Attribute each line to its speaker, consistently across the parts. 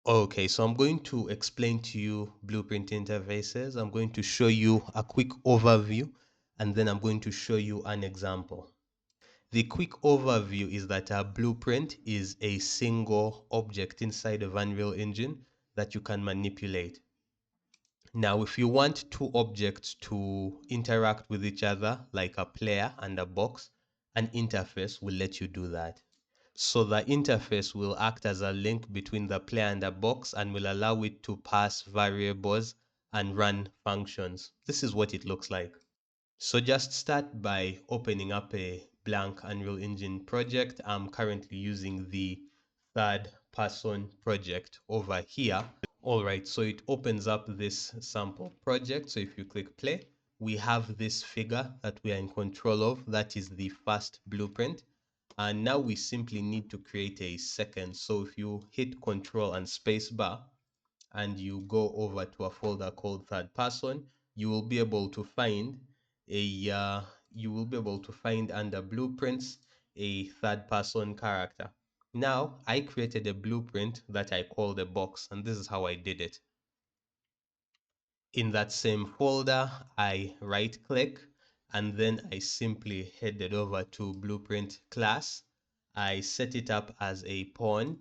Speaker 1: Okay, so I'm going to explain to you Blueprint interfaces. I'm going to show you a quick overview, and then I'm going to show you an example. The quick overview is that a blueprint is a single object inside of Unreal Engine that you can manipulate. Now, if you want two objects to interact with each other, like a player and a box, an interface will let you do that. So the interface will act as a link between the player and the box and will allow it to pass variables and run functions. This is what it looks like. So just start by opening up a blank Unreal Engine project. I'm currently using the third person project over here. All right, so it opens up this sample project. So if you click play, we have this figure that we are in control of. That is the first blueprint. And now we simply need to create a second. So if you hit Control and space bar and you go over to a folder called third person, you will be able to find under blueprints a third person character. Now I created a blueprint that I called a box, and this is how I did it. In that same folder, I right click and then I simply headed over to blueprint class. I set it up as a pawn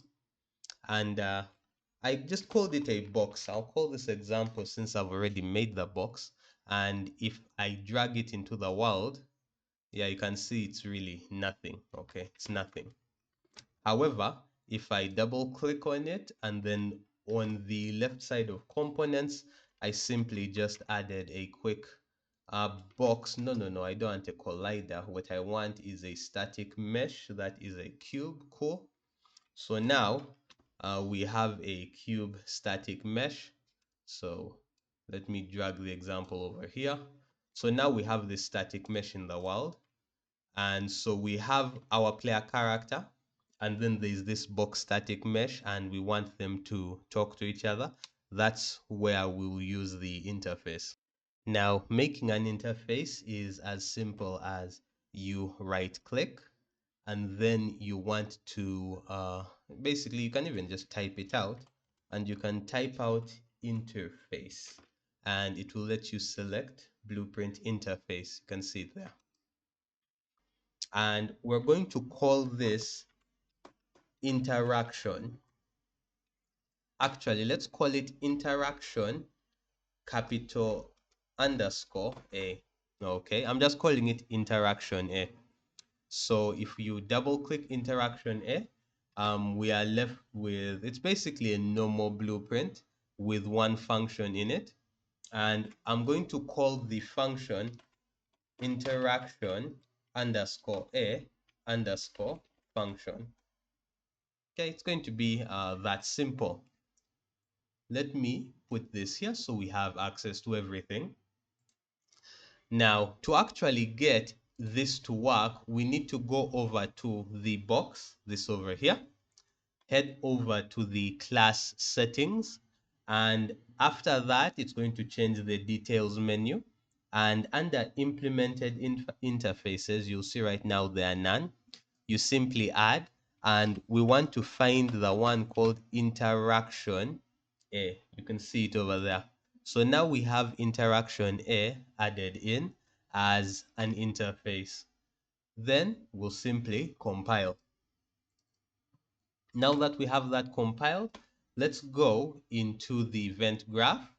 Speaker 1: and I just called it a box. I'll call this example since I've already made the box. And if I drag it into the world, yeah, you can see it's really nothing. Okay, it's nothing. However, if I double click on it and then on the left side of components, I simply just added a quick box. No, I don't want a collider. What I want is a static mesh that is a cube. Cool. So now we have a cube static mesh. So let me drag the example over here. So now we have this static mesh in the world. And so we have our player character, and then there's this box static mesh, and we want them to talk to each other. That's where we'll use the interface. Now, making an interface is as simple as you right click, and then you want to basically, you can even just type it out, and you can type out interface, and it will let you select blueprint interface. You can see it there. And we're going to call this interaction. Actually, let's call it interaction capital underscore A. Okay, I'm just calling it interaction A. So if you double click interaction A, we are left with, it's basically a normal blueprint with one function in it. And I'm going to call the function interaction underscore A underscore function. Okay, it's going to be that simple. Let me put this here so we have access to everything. Now, to actually get this to work, we need to go over to the box, this over here, head over to the class settings, and after that, it's going to change the details menu. And under implemented interfaces, you'll see right now there are none. You simply add, and we want to find the one called interaction A. You can see it over there. So now we have interaction A added in as an interface. Then we'll simply compile. Now that we have that compiled, let's go into the event graph.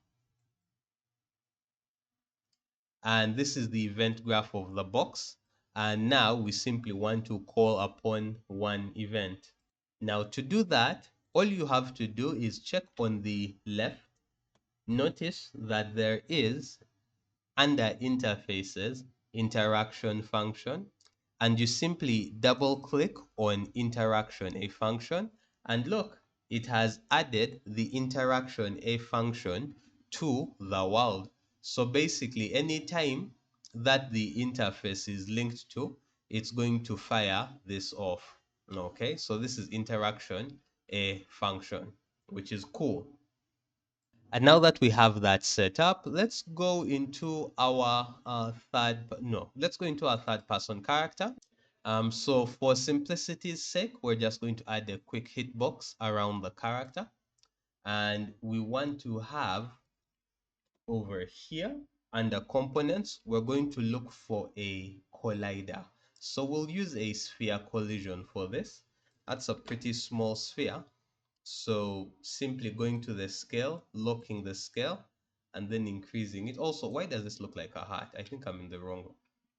Speaker 1: And this is the event graph of the box. And now we simply want to call upon one event. Now to do that, all you have to do is check on the left. Notice that there is under interfaces interaction function, and you simply double click on interaction a function, and look, it has added the interaction a function to the world. So basically anytime that the interface is linked to, it's going to fire this off. Okay, so this is interaction a function, which is cool. And now that we have that set up, let's go into our let's go into our third person character. So for simplicity's sake, we're just going to add a quick hitbox around the character. and we want to have over here under components, we're going to look for a collider. So we'll use a sphere collision for this. That's a pretty small sphere. So simply going to the scale, locking the scale, and then increasing it. Also, why does this look like a heart? I think I'm in the wrong.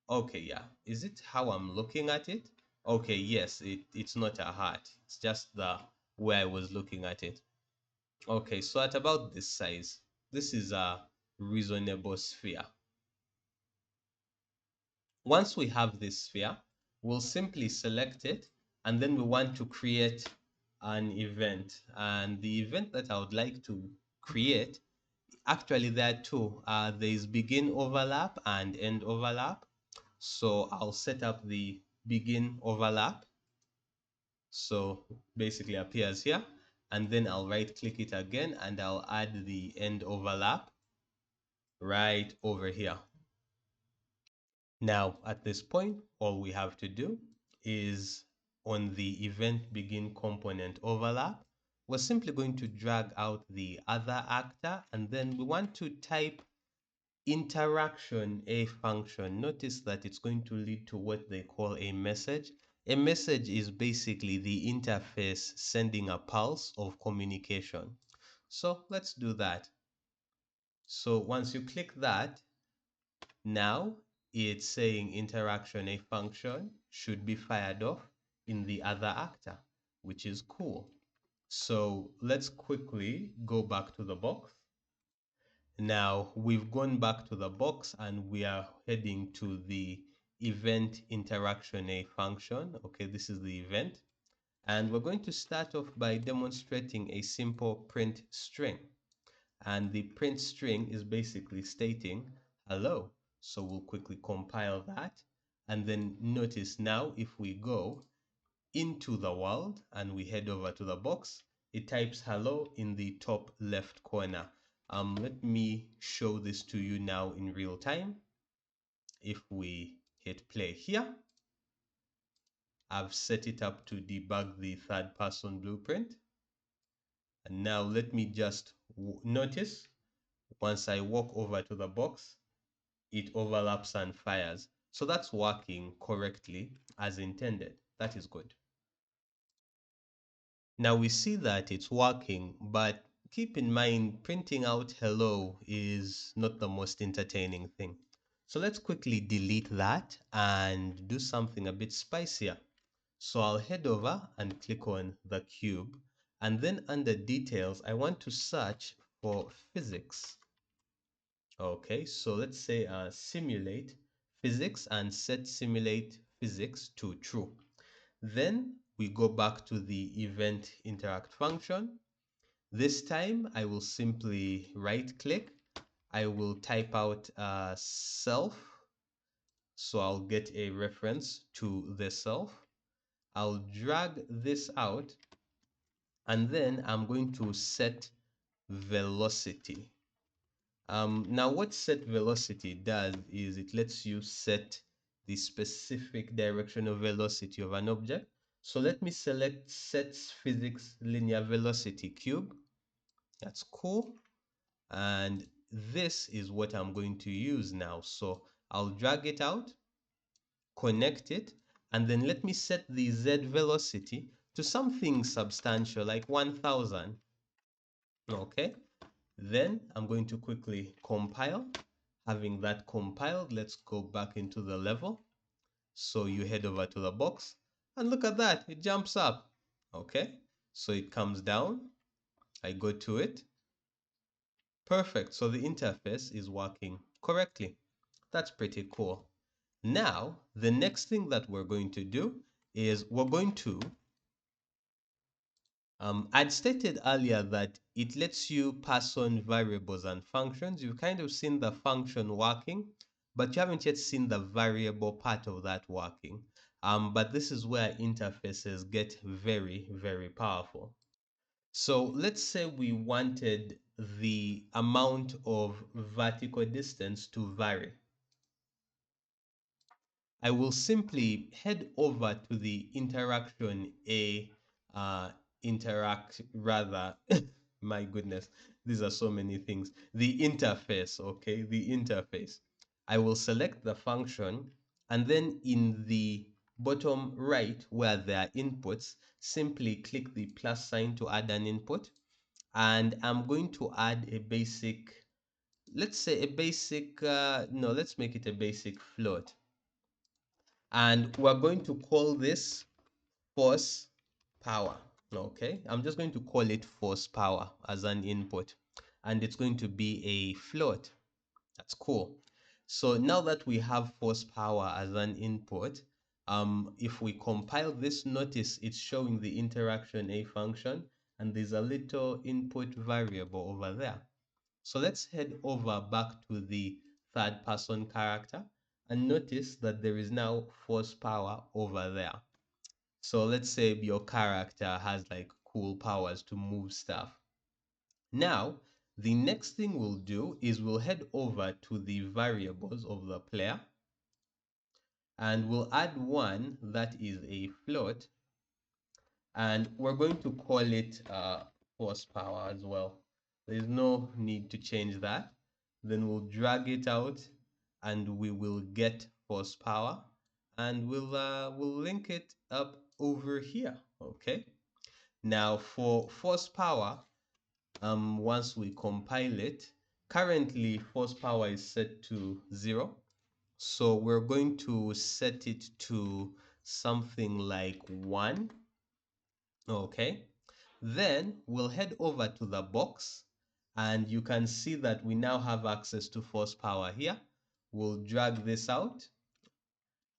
Speaker 1: Okay, yeah. Is it how I'm looking at it? Okay, yes, it's not a heart. It's just the way I was looking at it. Okay, so at about this size, this is a reasonable sphere. Once we have this sphere, we'll simply select it, and then we want to create an event. And the event that I would like to create, actually there are two. There is begin overlap and end overlap. So I'll set up the begin overlap. So basically appears here, and then I'll right click it again and I'll add the end overlap right over here. Now, at this point, all we have to do is on the event begin component overlap, we're simply going to drag out the other actor, and then we want to type interaction a function. Notice that it's going to lead to what they call a message. A message is basically the interface sending a pulse of communication. So let's do that. So once you click that, now it's saying interaction a function should be fired off in the other actor, which is cool. So let's quickly go back to the box. Now we've gone back to the box and we are heading to the event interaction a function. Okay, this is the event. And we're going to start off by demonstrating a simple print string. And the print string is basically stating hello. So we'll quickly compile that. And then notice now if we go into the world and we head over to the box, it types hello in the top left corner. Let me show this to you now in real time. If we hit play here, I've set it up to debug the third person blueprint. And now let me just notice once I walk over to the box, it overlaps and fires. So that's working correctly as intended. That is good. Now we see that it's working, but keep in mind printing out hello is not the most entertaining thing. So let's quickly delete that and do something a bit spicier. So I'll head over and click on the cube, and then under details, I want to search for physics. Okay, so let's say simulate physics and set simulate physics to true. Then we go back to the event interact function. This time I will simply right click. I will type out self. So I'll get a reference to the self. I'll drag this out, and then I'm going to set velocity. Now what set velocity does is it lets you set the specific direction of velocity of an object. So let me select set physics linear velocity cube. That's cool. And this is what I'm going to use now. So I'll drag it out, connect it, and then let me set the Z velocity to something substantial like 1000. Okay. Then I'm going to quickly compile. Having that compiled, let's go back into the level. So you head over to the box and look at that, it jumps up. Okay, so it comes down. I go to it. Perfect. So the interface is working correctly. That's pretty cool. Now, the next thing that we're going to do is we're going to I'd stated earlier that it lets you pass on variables and functions. You've kind of seen the function working, but you haven't yet seen the variable part of that working. But this is where interfaces get very, very powerful. So let's say we wanted the amount of vertical distance to vary. I will simply head over to the interaction A interact rather My goodness, these are so many things. The interface, okay, the interface. I will select the function, and then in the bottom right where there are inputs, simply click the plus sign to add an input. And I'm going to add a basic, let's say a basic, no, let's make it a basic float. And we're going to call this force power. Okay, I'm just going to call it force power as an input, and it's going to be a float. That's cool. So now that we have force power as an input, if we compile this, notice it's showing the interaction a function, and there's a little input variable over there. So let's head over back to the third person character and notice that there is now force power over there. So let's say your character has like cool powers to move stuff. Now, the next thing we'll do is we'll head over to the variables of the player and we'll add one that is a float, and we're going to call it force power as well. There's no need to change that. Then we'll drag it out and we will get force power, and we'll link it up over here. Okay. Now for force power, once we compile it, currently force power is set to 0. So we're going to set it to something like 1. Okay. Then we'll head over to the box, and you can see that we now have access to force power here. We'll drag this out,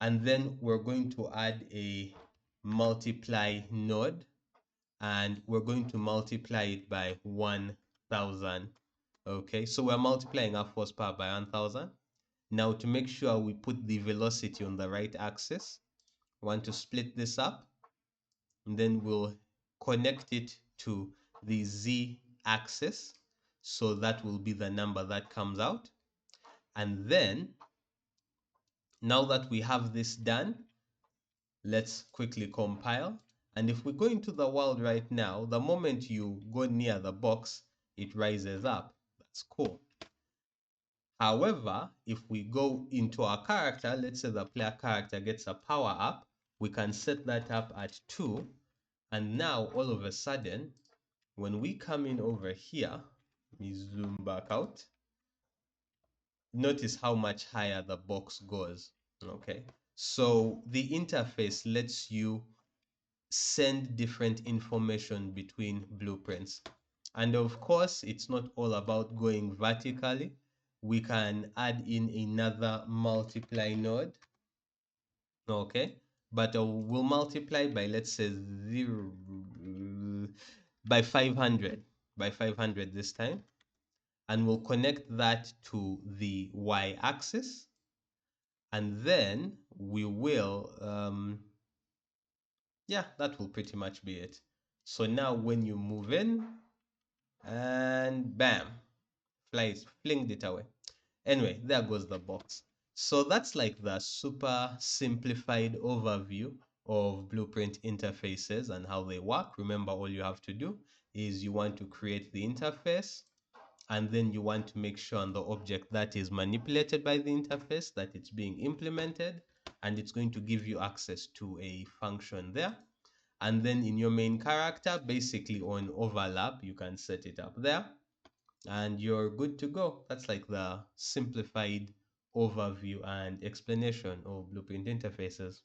Speaker 1: and then we're going to add a multiply node, and we're going to multiply it by 1000. Okay, so we're multiplying our force power by 1000. Now to make sure we put the velocity on the right axis, we want to split this up, and then we'll connect it to the z axis, so that will be the number that comes out. And then now that we have this done, let's quickly compile. And if we go into the world right now, the moment you go near the box, it rises up. That's cool. However, if we go into our character, let's say the player character gets a power up, we can set that up at 2. And now all of a sudden, when we come in over here, let me zoom back out, notice how much higher the box goes. Okay, so the interface lets you send different information between blueprints. And of course, it's not all about going vertically. We can add in another multiply node. Okay, but we'll multiply by, let's say, 0 by 500 this time, and we'll connect that to the y-axis, and then we will yeah, that will pretty much be it. So now when you move in, and bam, flies, flinged it away. Anyway, there goes the box. So that's like the super simplified overview of Blueprint interfaces and how they work. Remember, all you have to do is you want to create the interface, and then you want to make sure on the object that is manipulated by the interface that it's being implemented, and it's going to give you access to a function there. And then in your main character, basically on overlap, you can set it up there and you're good to go. That's like the simplified overview and explanation of Blueprint interfaces.